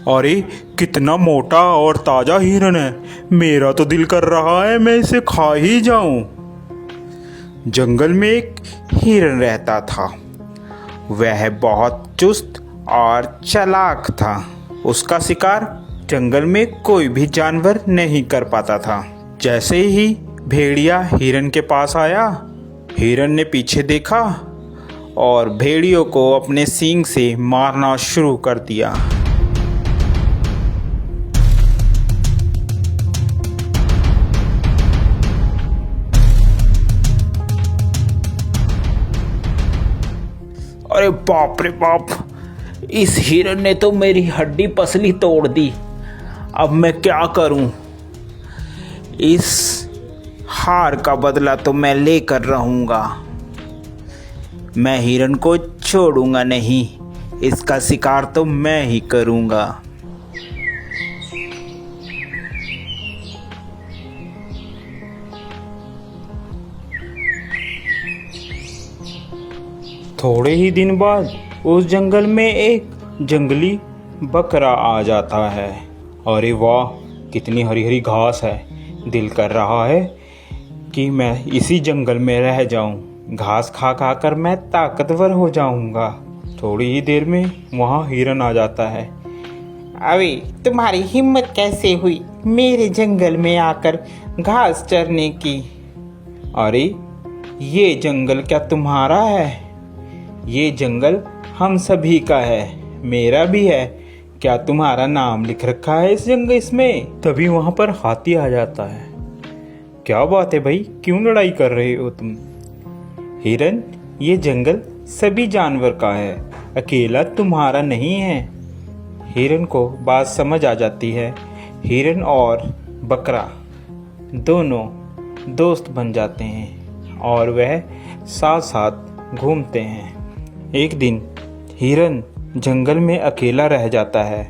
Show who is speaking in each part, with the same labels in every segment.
Speaker 1: अरे कितना मोटा और ताजा हिरन है। मेरा तो दिल कर रहा है मैं इसे खा ही जाऊं। जंगल में एक हिरन रहता था। वह बहुत चुस्त और चालाक था। उसका शिकार जंगल में कोई भी जानवर नहीं कर पाता था। जैसे ही भेड़िया हिरन के पास आया, हिरन ने पीछे देखा और भेड़ियों को अपने सींग से मारना शुरू कर दिया।
Speaker 2: अरे बाप रे बाप, इस हिरन ने तो मेरी हड्डी पसली तोड़ दी। अब मैं क्या करूं? इस हार का बदला तो मैं लेकर रहूंगा। मैं हिरन को छोड़ूंगा नहीं। इसका शिकार तो मैं ही करूंगा।
Speaker 1: थोड़े ही दिन बाद उस जंगल में एक जंगली बकरा आ जाता है। अरे वाह, कितनी हरी हरी घास है। दिल कर रहा है कि मैं इसी जंगल में रह जाऊं। घास खा खा कर मैं ताकतवर हो जाऊंगा। थोड़ी ही देर में वहाँ हिरन आ जाता है।
Speaker 2: अरे तुम्हारी हिम्मत कैसे हुई मेरे जंगल में आकर घास चरने की?
Speaker 1: अरे ये जंगल क्या तुम्हारा है? ये जंगल हम सभी का है, मेरा भी है। क्या तुम्हारा नाम लिख रखा है इस जंगल इसमें? तभी वहां पर हाथी आ जाता है। क्या बात है भाई, क्यों लड़ाई कर रहे हो तुम? हिरन, ये जंगल सभी जानवर का है, अकेला तुम्हारा नहीं है। हिरन को बात समझ आ जाती है। हिरन और बकरा दोनों दोस्त बन जाते हैं और वह साथ साथ घूमते हैं। एक दिन हिरन जंगल में अकेला रह जाता है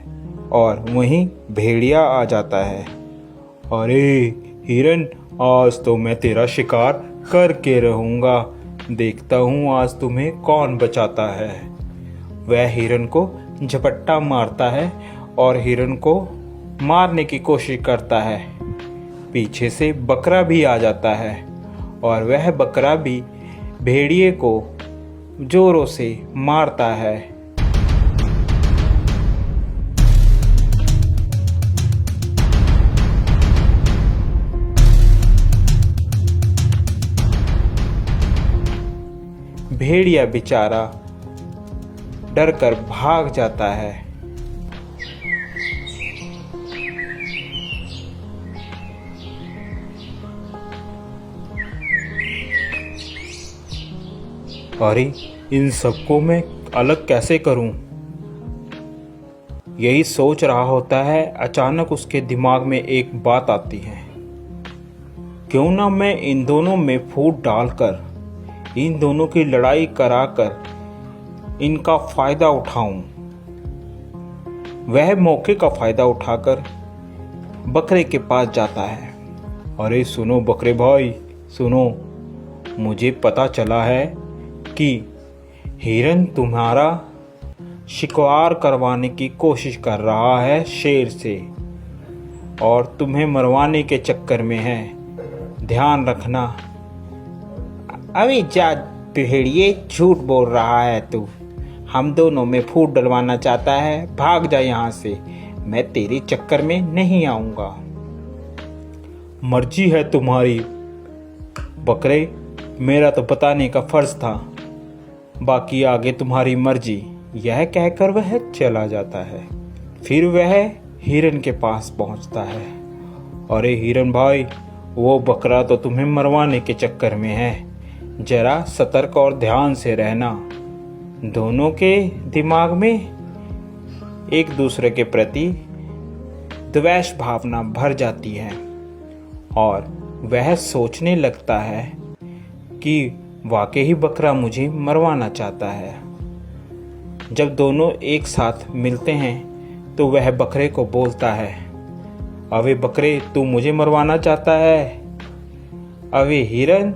Speaker 1: और वहीं भेड़िया आ जाता है। अरे हिरन, आज तो मैं तेरा शिकार करके रहूंगा। देखता हूँ आज तुम्हें कौन बचाता है। वह हिरन को झपट्टा मारता है और हिरन को मारने की कोशिश करता है। पीछे से बकरा भी आ जाता है और वह बकरा भी भेड़िए को जोरों से मारता है। भेड़िया बेचारा डरकर भाग जाता है। अरे इन सबको मैं अलग कैसे करूं? यही सोच रहा होता है, अचानक उसके दिमाग में एक बात आती है। क्यों ना मैं इन दोनों में फूट डालकर इन दोनों की लड़ाई कराकर इनका फायदा उठाऊं। वह मौके का फायदा उठाकर बकरे के पास जाता है। अरे सुनो बकरे भाई, सुनो, मुझे पता चला है कि हिरन तुम्हारा शिकार करवाने की कोशिश कर रहा है शेर से और तुम्हें मरवाने के चक्कर में है। ध्यान रखना।
Speaker 2: अभी जा भेड़िए, झूठ बोल रहा है तू। हम दोनों में फूट डलवाना चाहता है? भाग जा यहाँ से, मैं तेरे चक्कर में नहीं आऊंगा।
Speaker 1: मर्जी है तुम्हारी बकरे, मेरा तो बताने का फर्ज था, बाकी आगे तुम्हारी मर्जी। यह कहकर वह चला जाता है। फिर वह हिरन के पास पहुंचता है। अरे हिरन भाई, वो बकरा तो तुम्हें मरवाने के चक्कर में है। जरा सतर्क और ध्यान से रहना। दोनों के दिमाग में एक दूसरे के प्रति द्वेष भावना भर जाती है और वह सोचने लगता है कि वाकई ही बकरा मुझे मरवाना चाहता है। जब दोनों एक साथ मिलते हैं तो वह बकरे को बोलता है, अबे बकरे, तू मुझे मरवाना चाहता है? अबे हिरन,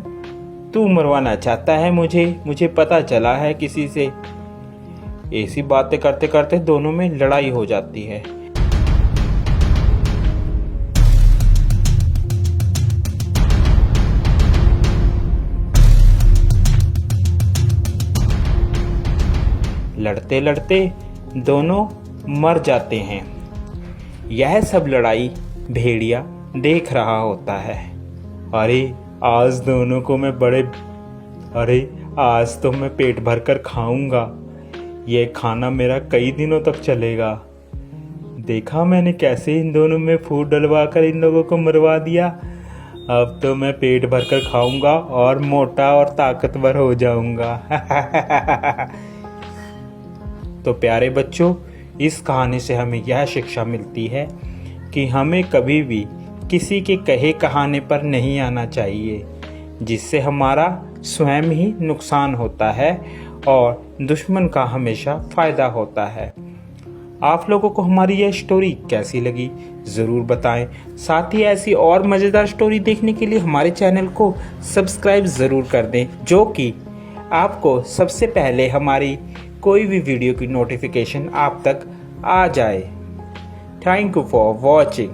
Speaker 1: तू मरवाना चाहता है मुझे पता चला है किसी से। ऐसी बातें करते करते दोनों में लड़ाई हो जाती है। लड़ते लड़ते दोनों मर जाते हैं। यह सब लड़ाई भेड़िया देख रहा होता है। अरे आज दोनों को मैं आज तो मैं पेट भर कर खाऊंगा। ये खाना मेरा कई दिनों तक चलेगा। देखा मैंने कैसे इन दोनों में फूट डलवा कर इन लोगों को मरवा दिया। अब तो मैं पेट भर कर खाऊंगा और मोटा और ताकतवर हो जाऊंगा। तो प्यारे बच्चों, इस कहानी से हमें यह शिक्षा मिलती है कि हमें कभी भी किसी के कहे कहाने पर नहीं आना चाहिए, जिससे हमारा स्वयं ही नुकसान होता है और दुश्मन का हमेशा फ़ायदा होता है। आप लोगों को हमारी यह स्टोरी कैसी लगी ज़रूर बताएं। साथ ही ऐसी और मज़ेदार स्टोरी देखने के लिए हमारे चैनल को सब्सक्राइब ज़रूर कर दें, जो कि आपको सबसे पहले हमारी कोई भी वीडियो की नोटिफिकेशन आप तक आ जाए। Thank you for watching.